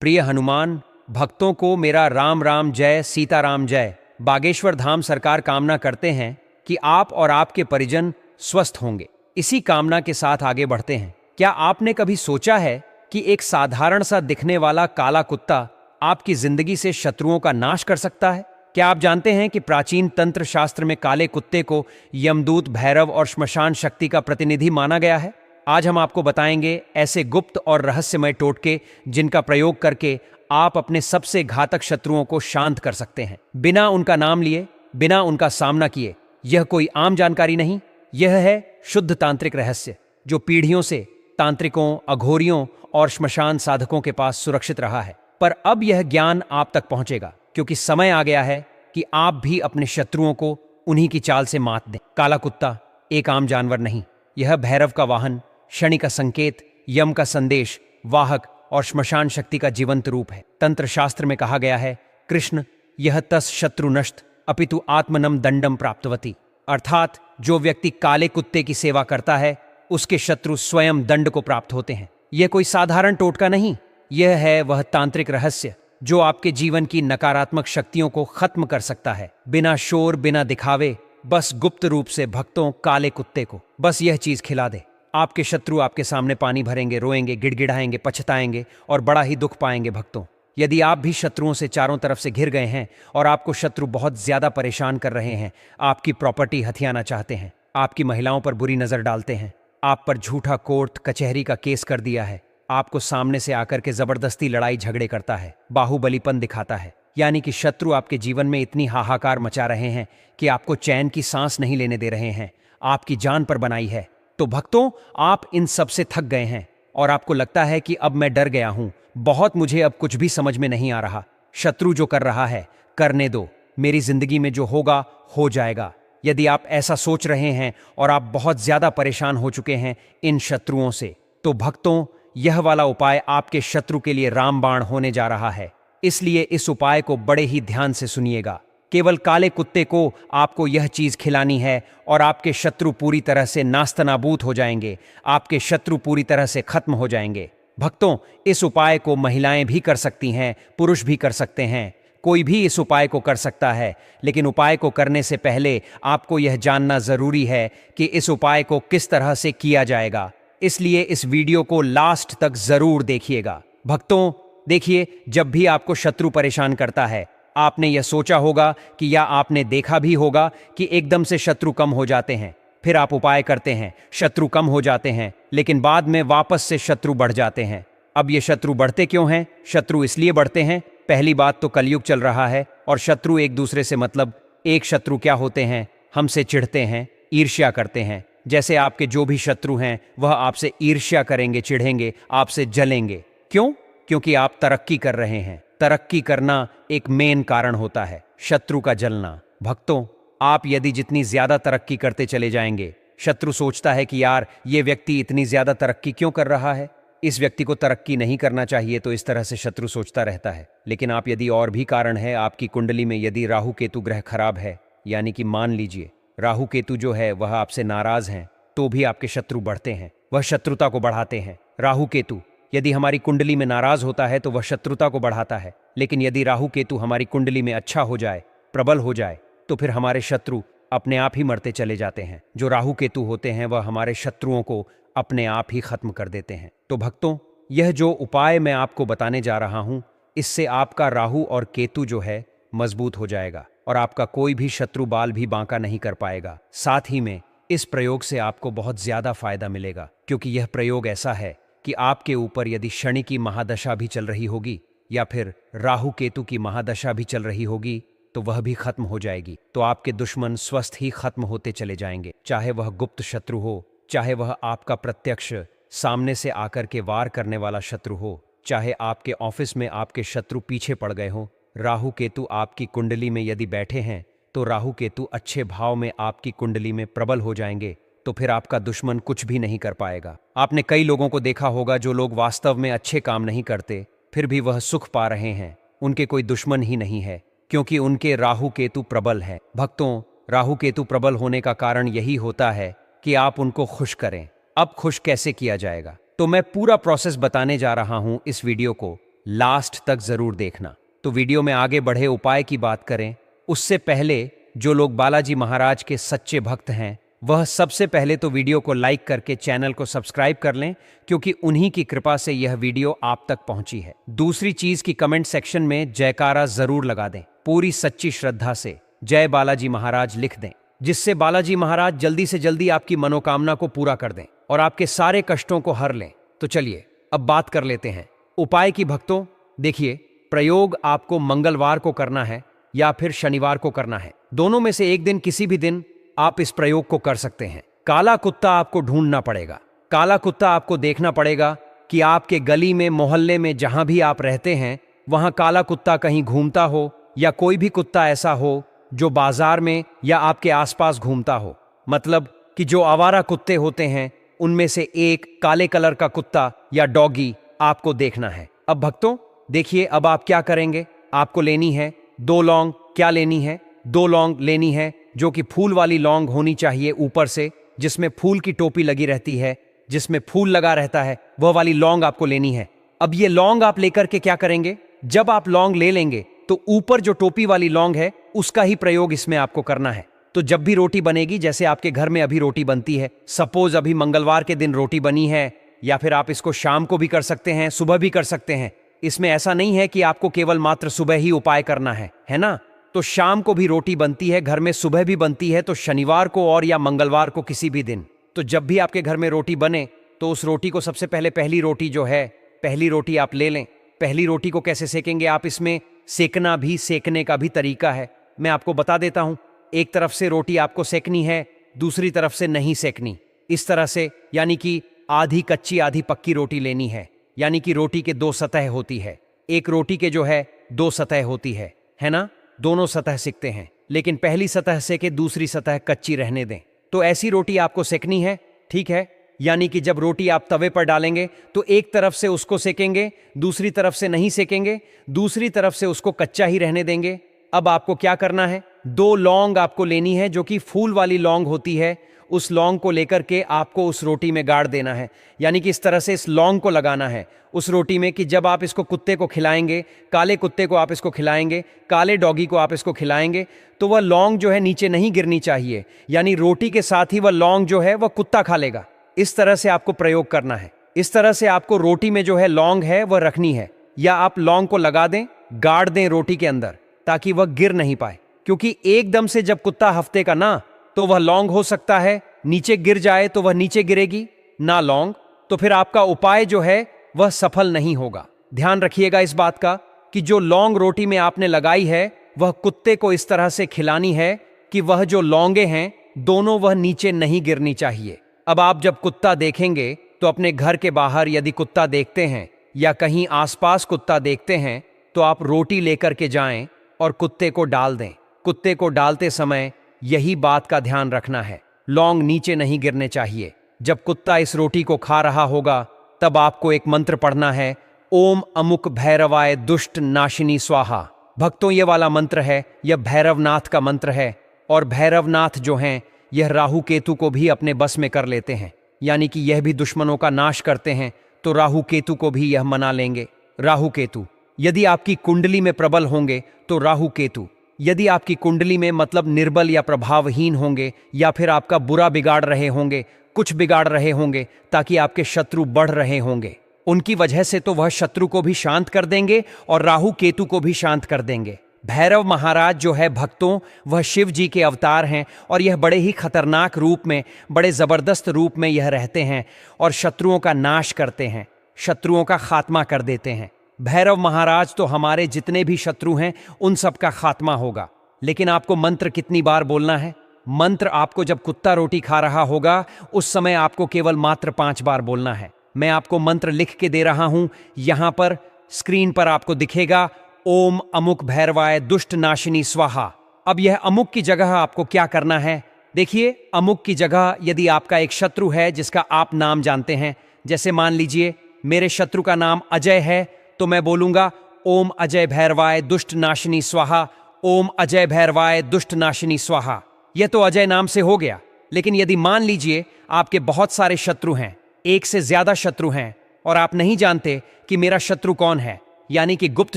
प्रिय हनुमान, भक्तों को मेरा राम राम जय सीताराम जय। बागेश्वर धाम सरकार कामना करते हैं कि आप और आपके परिजन स्वस्थ होंगे। इसी कामना के साथ आगे बढ़ते हैं। क्या आपने कभी सोचा है कि एक साधारण सा दिखने वाला काला कुत्ता आपकी जिंदगी से शत्रुओं का नाश कर सकता है? क्या आप जानते हैं कि प्राचीन तंत्र शास्त्र में काले कुत्ते को यमदूत, भैरव और श्मशान शक्ति का प्रतिनिधि माना गया है? आज हम आपको बताएंगे ऐसे गुप्त और रहस्यमय टोटके जिनका प्रयोग करके आप अपने सबसे घातक शत्रुओं को शांत कर सकते हैं, बिना उनका नाम लिए, बिना उनका सामना किए। यह कोई आम जानकारी नहीं, यह है शुद्ध तांत्रिक रहस्य जो पीढ़ियों से तांत्रिकों, अघोरियों और श्मशान साधकों के पास सुरक्षित रहा है। पर अब यह ज्ञान आप तक पहुंचेगा, क्योंकि समय आ गया है कि आप भी अपने शत्रुओं को उन्हीं की चाल से मात दें। काला कुत्ता एक आम जानवर नहीं, यह भैरव का वाहन, शनि का संकेत, यम का संदेश वाहक और श्मशान शक्ति का जीवंत रूप है। तंत्र शास्त्र में कहा गया है, कृष्ण यह तस् शत्रु नष्ट अपितु आत्मनम दंडम प्राप्तवती, अर्थात जो व्यक्ति काले कुत्ते की सेवा करता है उसके शत्रु स्वयं दंड को प्राप्त होते हैं। यह कोई साधारण टोटका नहीं, यह है वह तांत्रिक रहस्य जो आपके जीवन की नकारात्मक शक्तियों को खत्म कर सकता है, बिना शोर, बिना दिखावे, बस गुप्त रूप से। भक्तों, काले कुत्ते को बस यह चीज खिला दे, आपके शत्रु आपके सामने पानी भरेंगे, रोएंगे, गिड़गिड़ाएंगे, पछताएंगे और बड़ा ही दुख पाएंगे। भक्तों, यदि आप भी शत्रुओं से चारों तरफ से घिर गए हैं और आपको शत्रु बहुत ज्यादा परेशान कर रहे हैं, आपकी प्रॉपर्टी हथियाना चाहते हैं, आपकी महिलाओं पर बुरी नजर डालते हैं, आप पर झूठा कोर्ट कचहरी का केस कर दिया है, आपको सामने से आकर के जबरदस्ती लड़ाई झगड़े करता है, बाहुबलीपन दिखाता है, यानी कि शत्रु आपके जीवन में इतनी हाहाकार मचा रहे हैं कि आपको चैन की सांस नहीं लेने दे रहे हैं, आपकी जान पर बनाई है, तो भक्तों, आप इन सब से थक गए हैं और आपको लगता है कि अब मैं डर गया हूं, बहुत, मुझे अब कुछ भी समझ में नहीं आ रहा। शत्रु जो कर रहा है करने दो, मेरी जिंदगी में जो होगा हो जाएगा। यदि आप ऐसा सोच रहे हैं और आप बहुत ज्यादा परेशान हो चुके हैं इन शत्रुओं से, तो भक्तों, यह वाला उपाय आपके शत्रु के लिए रामबाण होने जा रहा है। इसलिए इस उपाय को बड़े ही ध्यान से सुनिएगा। केवल काले कुत्ते को आपको यह चीज खिलानी है और आपके शत्रु पूरी तरह से नास्तनाबूद हो जाएंगे, आपके शत्रु पूरी तरह से खत्म हो जाएंगे। भक्तों, इस उपाय को महिलाएं भी कर सकती हैं, पुरुष भी कर सकते हैं, कोई भी इस उपाय को कर सकता है। लेकिन उपाय को करने से पहले आपको यह जानना जरूरी है कि इस उपाय को किस तरह से किया जाएगा, इसलिए इस वीडियो को लास्ट तक जरूर देखिएगा। भक्तों, देखिए, जब भी आपको शत्रु परेशान करता है, आपने यह सोचा होगा कि या आपने देखा भी होगा कि एकदम से शत्रु कम हो जाते हैं, फिर आप उपाय करते हैं, शत्रु कम हो जाते हैं, लेकिन बाद में वापस से शत्रु बढ़ जाते हैं। अब ये शत्रु बढ़ते क्यों हैं? शत्रु इसलिए बढ़ते हैं, पहली बात तो कलयुग चल रहा है और शत्रु एक दूसरे से, मतलब एक शत्रु क्या होते हैं, हमसे चिढ़ते हैं, ईर्ष्या करते हैं। जैसे आपके जो भी शत्रु हैं वह आपसे ईर्ष्या करेंगे, चिढ़ेंगे, आपसे जलेंगे। क्यों? क्योंकि आप तरक्की कर रहे हैं। तरक्की करना एक मेन कारण होता है, शत्रु का जलना। भक्तों, आप यदि जितनी ज्यादा तरक्की करते चले जाएंगे, शत्रु सोचता है कि यार ये व्यक्ति इतनी ज्यादा तरक्की क्यों कर रहा है, इस व्यक्ति को तरक्की नहीं करना चाहिए, तो इस तरह से शत्रु सोचता रहता है। लेकिन आप यदि और भी कारण है, आपकी कुंडली में यदि राहु केतु ग्रह खराब है, यानी कि मान लीजिए राहु केतु जो है वह आपसे नाराज हैं, तो भी आपके शत्रु बढ़ते हैं, वह शत्रुता को बढ़ाते हैं। राहु केतु यदि हमारी कुंडली में नाराज होता है तो वह शत्रुता को बढ़ाता है, लेकिन यदि राहु केतु हमारी कुंडली में अच्छा हो जाए, प्रबल हो जाए, तो फिर हमारे शत्रु अपने आप ही मरते चले जाते हैं। जो राहु केतु होते हैं वह हमारे शत्रुओं को अपने आप ही खत्म कर देते हैं। तो भक्तों, यह जो उपाय मैं आपको बताने जा रहा हूं, इससे आपका राहु और केतु जो है मजबूत हो जाएगा और आपका कोई भी शत्रु बाल भी बांका नहीं कर पाएगा। साथ ही में इस प्रयोग से आपको बहुत ज्यादा फायदा मिलेगा, क्योंकि यह प्रयोग ऐसा है कि आपके ऊपर यदि शनि की महादशा भी चल रही होगी या फिर राहु केतु की महादशा भी चल रही होगी, तो वह भी खत्म हो जाएगी। तो आपके दुश्मन स्वस्थ ही खत्म होते चले जाएंगे, चाहे वह गुप्त शत्रु हो, चाहे वह आपका प्रत्यक्ष सामने से आकर के वार करने वाला शत्रु हो, चाहे आपके ऑफिस में आपके शत्रु पीछे पड़ गए हो। राहु केतु आपकी कुंडली में यदि बैठे हैं तो राहु केतु अच्छे भाव में आपकी कुंडली में प्रबल हो जाएंगे, तो फिर आपका दुश्मन कुछ भी नहीं कर पाएगा। आपने कई लोगों को देखा होगा जो लोग वास्तव में अच्छे काम नहीं करते, फिर भी वह सुख पा रहे हैं, उनके कोई दुश्मन ही नहीं है, क्योंकि उनके राहु केतु प्रबल है। भक्तों, राहु केतु प्रबल होने का कारण यही होता है कि आप उनको खुश करें। अब खुश कैसे किया जाएगा, तो मैं पूरा प्रोसेस बताने जा रहा हूं इस वीडियो को, लास्ट तक जरूर देखना। तो वीडियो में आगे बढ़े उपाय की बात करें उससे पहले जो लोग बालाजी महाराज के सच्चे भक्त हैं वह सबसे पहले तो वीडियो को लाइक करके चैनल को सब्सक्राइब कर लें, क्योंकि उन्हीं की कृपा से यह वीडियो आप तक पहुंची है। दूसरी चीज की कमेंट सेक्शन में जयकारा जरूर लगा दें, पूरी सच्ची श्रद्धा से जय बालाजी महाराज लिख दें, जिससे बालाजी महाराज जल्दी से जल्दी आपकी मनोकामना को पूरा कर दें और आपके सारे कष्टों को हर लें। तो चलिए अब बात कर लेते हैं उपाय की भक्तों। देखिए, प्रयोग आपको मंगलवार को करना है या फिर शनिवार को करना है। दोनों में से एक दिन, किसी भी दिन आप इस प्रयोग को कर सकते हैं। काला कुत्ता आपको ढूंढना पड़ेगा। काला कुत्ता आपको देखना पड़ेगा कि आपके गली में, मोहल्ले में, जहां भी आप रहते हैं वहां काला कुत्ता कहीं घूमता हो, या कोई भी कुत्ता ऐसा हो जो बाजार में या आपके आसपास घूमता हो। मतलब कि जो आवारा कुत्ते होते हैं उनमें से एक काले कलर का कुत्ता या डॉगी आपको देखना है। अब भक्तों देखिए, अब आप क्या करेंगे। आपको लेनी है 2 लौंग। क्या लेनी है? 2 लौंग लेनी है, जो कि फूल वाली लौंग होनी चाहिए ऊपर से, जिसमें फूल की टोपी लगी रहती है, जिसमें फूल लगा रहता है, वह वाली लौंग आपको लेनी है। अब ये लौंग आप लेकर के क्या करेंगे, जब आप लौंग ले लेंगे तो ऊपर जो टोपी वाली लौंग है उसका ही प्रयोग इसमें आपको करना है। तो जब भी रोटी बनेगी, जैसे आपके घर में अभी रोटी बनती है, सपोज अभी मंगलवार के दिन रोटी बनी है, या फिर आप इसको शाम को भी कर सकते हैं, सुबह भी कर सकते हैं। इसमें ऐसा नहीं है कि आपको केवल मात्र सुबह ही उपाय करना है ना। तो शाम को भी रोटी बनती है घर में, सुबह भी बनती है, तो शनिवार को और या मंगलवार को किसी भी दिन। तो जब भी आपके घर में रोटी बने तो उस रोटी को सबसे पहले, पहली रोटी जो है, पहली रोटी आप ले लें। पहली रोटी को कैसे सेकेंगे आप, इसमें सेकना भी, सेकने का भी तरीका है, मैं आपको बता देता हूं। एक तरफ से रोटी आपको सेकनी है, दूसरी तरफ से नहीं सेकनी। इस तरह से, यानी कि आधी कच्ची आधी पक्की रोटी लेनी है। यानी कि रोटी के 2 सतह होती है। एक रोटी के जो है 2 सतह होती है ना। दोनों सतह सेकते हैं, लेकिन पहली सतह सेके, दूसरी सतह कच्ची रहने दें। तो ऐसी रोटी आपको सेकनी है, ठीक है। यानी कि जब रोटी आप तवे पर डालेंगे तो एक तरफ से उसको सेकेंगे, दूसरी तरफ से नहीं सेकेंगे, दूसरी तरफ से उसको कच्चा ही रहने देंगे। अब आपको क्या करना है, 2 लौंग आपको लेनी है, जो कि फूल वाली लौंग होती है। उस लौंग को लेकर के आपको उस रोटी में गाड़ देना है। यानी कि इस तरह से इस लौंग को लगाना है उस रोटी में, कि जब आप इसको कुत्ते को खिलाएंगे, काले कुत्ते को आप इसको खिलाएंगे, काले डॉगी को आप इसको खिलाएंगे, तो वह लौंग जो है नीचे नहीं गिरनी चाहिए। यानी रोटी के साथ ही वह लौंग जो है वह कुत्ता खा लेगा। इस तरह से आपको प्रयोग करना है। इस तरह से आपको रोटी में जो है लौंग है वह रखनी है, या आप लौंग को लगा दें, गाड़ दें रोटी के अंदर, ताकि वह गिर नहीं पाए। क्योंकि एकदम से जब कुत्ता हफ्ते का ना, तो वह लौंग हो सकता है नीचे गिर जाए, तो वह नीचे गिरेगी ना लौंग, तो फिर आपका उपाय जो है वह सफल नहीं होगा। ध्यान रखिएगा इस बात का कि जो लौंग रोटी में आपने लगाई है वह कुत्ते को इस तरह से खिलानी है कि वह जो लौंगे हैं दोनों वह नीचे नहीं गिरनी चाहिए। अब आप जब कुत्ता देखेंगे तो अपने घर के बाहर यदि कुत्ता देखते हैं या कहीं आसपास कुत्ता देखते हैं, तो आप रोटी लेकर के जाएं और कुत्ते को डाल दें। कुत्ते को डालते समय यही बात का ध्यान रखना है, लौंग नीचे नहीं गिरने चाहिए। जब कुत्ता इस रोटी को खा रहा होगा तब आपको एक मंत्र पढ़ना है, ओम अमुक भैरवाय दुष्ट नाशिनी स्वाहा। भक्तों, ये वाला मंत्र है, यह भैरवनाथ का मंत्र है। और भैरवनाथ जो हैं यह राहु केतु को भी अपने बस में कर लेते हैं, यानी कि यह भी दुश्मनों का नाश करते हैं। तो राहु केतु को भी यह मना लेंगे। राहु केतु यदि आपकी कुंडली में प्रबल होंगे तो राहु केतु, यदि आपकी कुंडली में मतलब निर्बल या प्रभावहीन होंगे, या फिर आपका बुरा बिगाड़ रहे होंगे, कुछ बिगाड़ रहे होंगे, ताकि आपके शत्रु बढ़ रहे होंगे, उनकी वजह से तो वह शत्रु को भी शांत कर देंगे और राहु केतु को भी शांत कर देंगे। भैरव महाराज जो है भक्तों, वह शिव जी के अवतार हैं और यह बड़े ही खतरनाक रूप में, बड़े जबरदस्त रूप में यह रहते हैं और शत्रुओं का नाश करते हैं, शत्रुओं का खात्मा कर देते हैं। भैरव महाराज तो हमारे जितने भी शत्रु हैं उन सब का खात्मा होगा। लेकिन आपको मंत्र कितनी बार बोलना है? मंत्र आपको जब कुत्ता रोटी खा रहा होगा उस समय आपको केवल मात्र 5 बार बोलना है। मैं आपको मंत्र लिख के दे रहा हूं, यहां पर स्क्रीन पर आपको दिखेगा, ओम अमुक भैरवाय दुष्ट नाशिनी स्वाहा। अब यह अमुक की जगह आपको क्या करना है? देखिए, अमुक की जगह यदि आपका एक शत्रु है जिसका आप नाम जानते हैं, जैसे मान लीजिए मेरे शत्रु का नाम अजय है, तो मैं बोलूंगा ओम अजय भैरवाय दुष्ट नाशिनी स्वाहा, ओम अजय भैरवाय दुष्ट नाशिनी स्वाहा। यह तो अजय नाम से हो गया। लेकिन यदि मान लीजिए आपके बहुत सारे शत्रु हैं, एक से ज्यादा शत्रु हैं, और आप नहीं जानते कि मेरा शत्रु कौन है, यानी कि गुप्त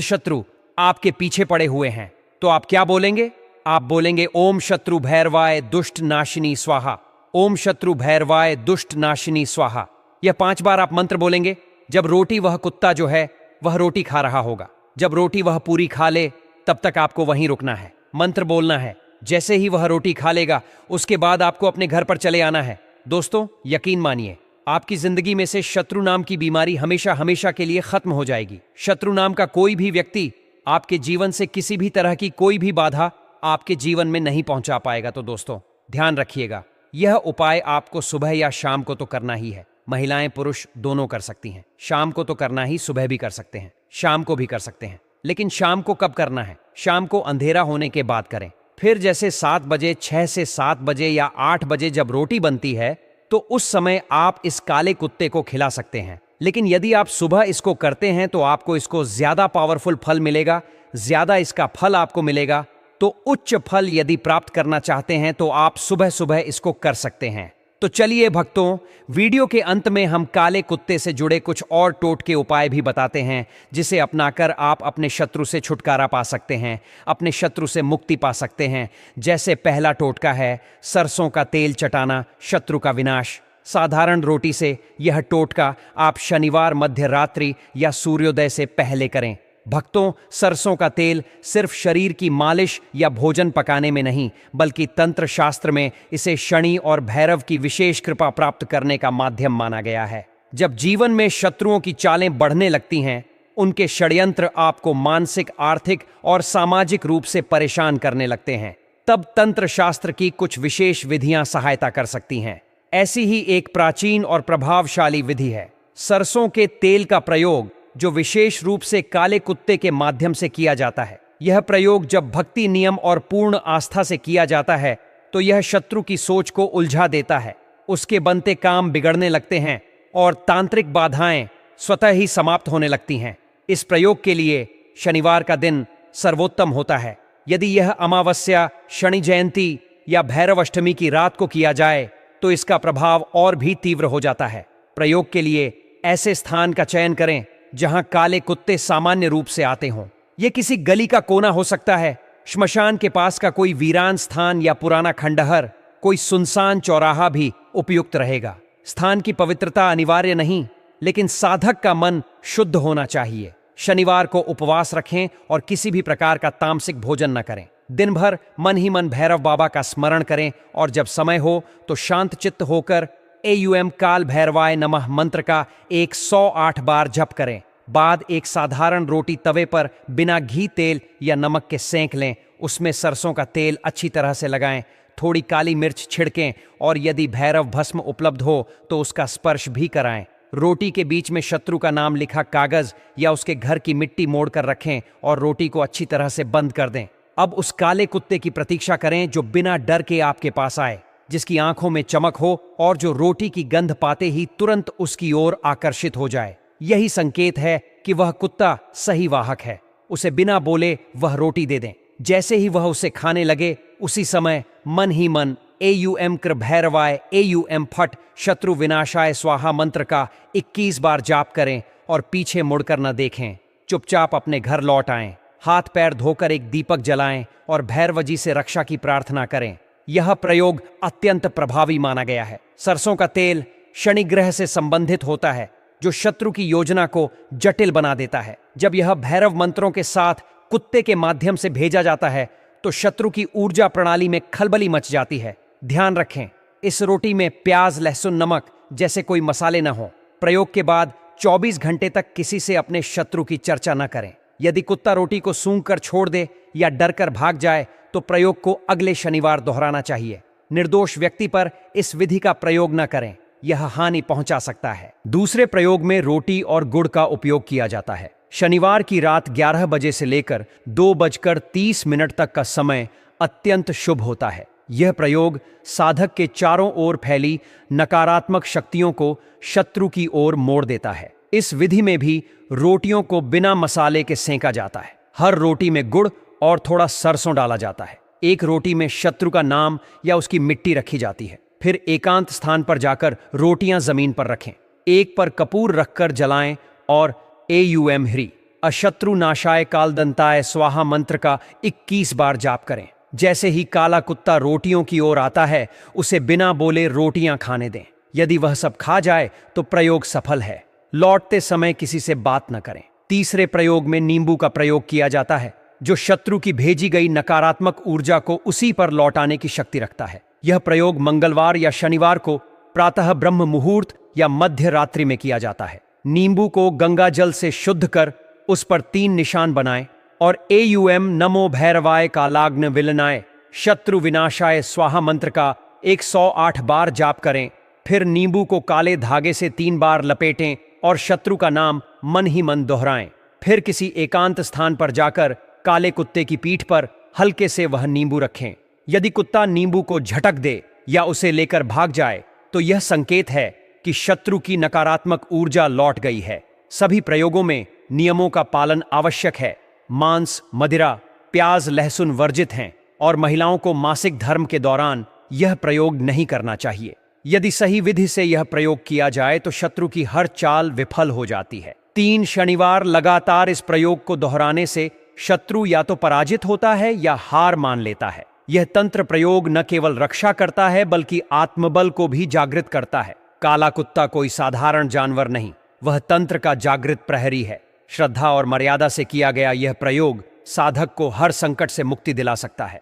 शत्रु आपके पीछे पड़े हुए हैं, तो आप क्या बोलेंगे? आप बोलेंगे ओम शत्रु भैरवाय दुष्ट नाशिनी स्वाहा, ओम शत्रु भैरवाय दुष्ट नाशिनी स्वाहा। यह 5 बार आप मंत्र बोलेंगे। जब रोटी वह कुत्ता जो है वह रोटी खा रहा होगा, जब रोटी वह पूरी खा ले तब तक आपको वहीं रुकना है, मंत्र बोलना है। जैसे ही वह रोटी खा लेगा उसके बाद आपको अपने घर पर चले आना है। दोस्तों, यकीन मानिए, आपकी जिंदगी में से शत्रु नाम की बीमारी हमेशा हमेशा के लिए खत्म हो जाएगी। शत्रु नाम का कोई भी व्यक्ति आपके जीवन से किसी भी तरह की कोई भी बाधा आपके जीवन में नहीं पहुंचा पाएगा। तो दोस्तों, ध्यान रखिएगा, यह उपाय आपको सुबह या शाम को तो करना ही है। महिलाएं पुरुष दोनों कर सकती हैं। शाम को तो करना ही, सुबह भी कर सकते हैं, शाम को भी कर सकते हैं। लेकिन शाम को कब करना है? शाम को अंधेरा होने के बाद करें। फिर जैसे 7 बजे, 6 से 7 बजे या 8 बजे जब रोटी बनती है तो उस समय आप इस काले कुत्ते को खिला सकते हैं। लेकिन यदि आप सुबह इसको करते हैं तो आपको इसको ज्यादा पावरफुल फल मिलेगा, ज्यादा इसका फल आपको मिलेगा। तो उच्च फल यदि प्राप्त करना चाहते हैं तो आप सुबह सुबह इसको कर सकते हैं। तो चलिए भक्तों, वीडियो के अंत में हम काले कुत्ते से जुड़े कुछ और टोटके उपाय भी बताते हैं, जिसे अपनाकर आप अपने शत्रु से छुटकारा पा सकते हैं, अपने शत्रु से मुक्ति पा सकते हैं। जैसे पहला टोटका है सरसों का तेल चटाना, शत्रु का विनाश। साधारण रोटी से यह टोटका आप शनिवार मध्य रात्रि या सूर्योदय से पहले करें। भक्तों, सरसों का तेल सिर्फ शरीर की मालिश या भोजन पकाने में नहीं, बल्कि तंत्र शास्त्र में इसे शनि और भैरव की विशेष कृपा प्राप्त करने का माध्यम माना गया है। जब जीवन में शत्रुओं की चालें बढ़ने लगती हैं, उनके षड्यंत्र आपको मानसिक, आर्थिक और सामाजिक रूप से परेशान करने लगते हैं, तब तंत्र शास्त्र की कुछ विशेष विधियां सहायता कर सकती हैं। ऐसी ही एक प्राचीन और प्रभावशाली विधि है सरसों के तेल का प्रयोग, जो विशेष रूप से काले कुत्ते के माध्यम से किया जाता है। यह प्रयोग जब भक्ति, नियम और पूर्ण आस्था से किया जाता है तो यह शत्रु की सोच को उलझा देता है, उसके बनते काम बिगड़ने लगते हैं और तांत्रिक बाधाएं स्वतः ही समाप्त होने लगती हैं। इस प्रयोग के लिए शनिवार का दिन सर्वोत्तम होता है। यदि यह अमावस्या, शनि जयंती या भैरव अष्टमी की रात को किया जाए तो इसका प्रभाव और भी तीव्र हो जाता है। प्रयोग के लिए ऐसे स्थान का चयन करें जहां काले कुत्ते सामान्य रूप से आते हों। यह किसी गली का कोना हो सकता है, श्मशान के पास का कोई वीरान स्थान या पुराना खंडहर, कोई सुनसान चौराहा भी उपयुक्त रहेगा। स्थान की पवित्रता अनिवार्य नहीं, लेकिन साधक का मन शुद्ध होना चाहिए। शनिवार को उपवास रखें और किसी भी प्रकार का तामसिक भोजन न करें। दिन भर मन ही मन भैरव बाबा का स्मरण करें और जब समय हो तो शांत चित्त होकर AUM काल भैरवाय नमः मंत्र का 108 बार जप करें। बाद एक साधारण रोटी तवे पर बिना घी, तेल या नमक के सेंक लें। उसमें सरसों का तेल अच्छी तरह से लगाएं, थोड़ी काली मिर्च छिड़कें और यदि भैरव भस्म उपलब्ध हो तो उसका स्पर्श भी कराएं। रोटी के बीच में शत्रु का नाम लिखा कागज या उसके घर की मिट्टी मोड़कर रखें और रोटी को अच्छी तरह से बंद कर दें। अब उस काले कुत्ते की प्रतीक्षा करें जो बिना डर के आपके पास आए, जिसकी आंखों में चमक हो और जो रोटी की गंध पाते ही तुरंत उसकी ओर आकर्षित हो जाए। यही संकेत है कि वह कुत्ता सही वाहक है। उसे बिना बोले वह रोटी दे दें। जैसे ही वह उसे खाने लगे उसी समय मन ही मन AUM कृ भैरवाय AUM फट शत्रु विनाशाय स्वाहा मंत्र का 21 बार जाप करें और पीछे मुड़कर न देखें। चुपचाप अपने घर लौट आएं, हाथ पैर धोकर एक दीपक जलाएं और भैरवजी से रक्षा की प्रार्थना करें। यह प्रयोग अत्यंत प्रभावी माना गया है। सरसों का तेल शनि ग्रह से संबंधित होता है, जो शत्रु की योजना को जटिल बना देता है। जब यह भैरव मंत्रों के साथ कुत्ते के माध्यम से भेजा जाता है तो शत्रु की ऊर्जा प्रणाली में खलबली मच जाती है। ध्यान रखें, इस रोटी में प्याज, लहसुन, नमक जैसे कोई मसाले न हो। प्रयोग के बाद 24 घंटे तक किसी से अपने शत्रु की चर्चा न करें। यदि कुत्ता रोटी को सूंघकर छोड़ दे या डरकर भाग जाए तो प्रयोग को अगले शनिवार दोहराना चाहिए। निर्दोष व्यक्ति पर इस विधि का प्रयोग न करें, यह हानि पहुंचा सकता है। दूसरे प्रयोग में रोटी और गुड़ का उपयोग किया जाता है। शनिवार की रात 11 बजे से लेकर 2:30 तक का समय अत्यंत शुभ होता है। यह प्रयोग साधक के चारों ओर फैली नकारात्मक शक्तियों को शत्रु की ओर मोड़ देता है। इस विधि में भी रोटियों को बिना मसाले के सेंका जाता है। हर रोटी में गुड़ और थोड़ा सरसों डाला जाता है। एक रोटी में शत्रु का नाम या उसकी मिट्टी रखी जाती है। फिर एकांत स्थान पर जाकर रोटियां जमीन पर रखें। एक पर कपूर रखकर जलाएं और AUM ह्री अशत्रु नाशाय कालदंताय स्वाहा मंत्र का 21 बार जाप करें। जैसे ही काला कुत्ता रोटियों की ओर आता है, उसे बिना बोले रोटियां खाने दें। यदि वह सब खा जाए तो प्रयोग सफल है। लौटते समय किसी से बात न करें। तीसरे प्रयोग में नींबू का प्रयोग किया जाता है, जो शत्रु की भेजी गई नकारात्मक ऊर्जा को उसी पर लौटाने की शक्ति रखता है। यह प्रयोग मंगलवार या शनिवार को प्रातः ब्रह्म मुहूर्त या मध्य रात्रि में किया जाता है। नींबू को गंगा जल से शुद्ध कर उस पर 3 निशान बनाएं और एयुएम नमो भैरवाय कालाग्न विलनाय शत्रु विनाशाय स्वाहा मंत्र का 108 बार जाप करें। फिर नींबू को काले धागे से 3 बार लपेटें और शत्रु का नाम मन ही मन दोहराएं। फिर किसी एकांत स्थान पर जाकर काले कुत्ते की पीठ पर हल्के से वह नींबू रखें। यदि कुत्ता नींबू को झटक दे या उसे लेकर भाग जाए तो यह संकेत है कि शत्रु की नकारात्मक ऊर्जा लौट गई है। सभी प्रयोगों में नियमों का पालन आवश्यक है। मांस, मदिरा, प्याज, लहसुन वर्जित हैं और महिलाओं को मासिक धर्म के दौरान यह प्रयोग नहीं करना चाहिए। यदि सही विधि से यह प्रयोग किया जाए तो शत्रु की हर चाल विफल हो जाती है। 3 शनिवार लगातार इस प्रयोग को दोहराने से शत्रु या तो पराजित होता है या हार मान लेता है। यह तंत्र प्रयोग न केवल रक्षा करता है बल्कि आत्मबल को भी जागृत करता है। काला कुत्ता कोई साधारण जानवर नहीं, वह तंत्र का जागृत प्रहरी है। श्रद्धा और मर्यादा से किया गया यह प्रयोग साधक को हर संकट से मुक्ति दिला सकता है।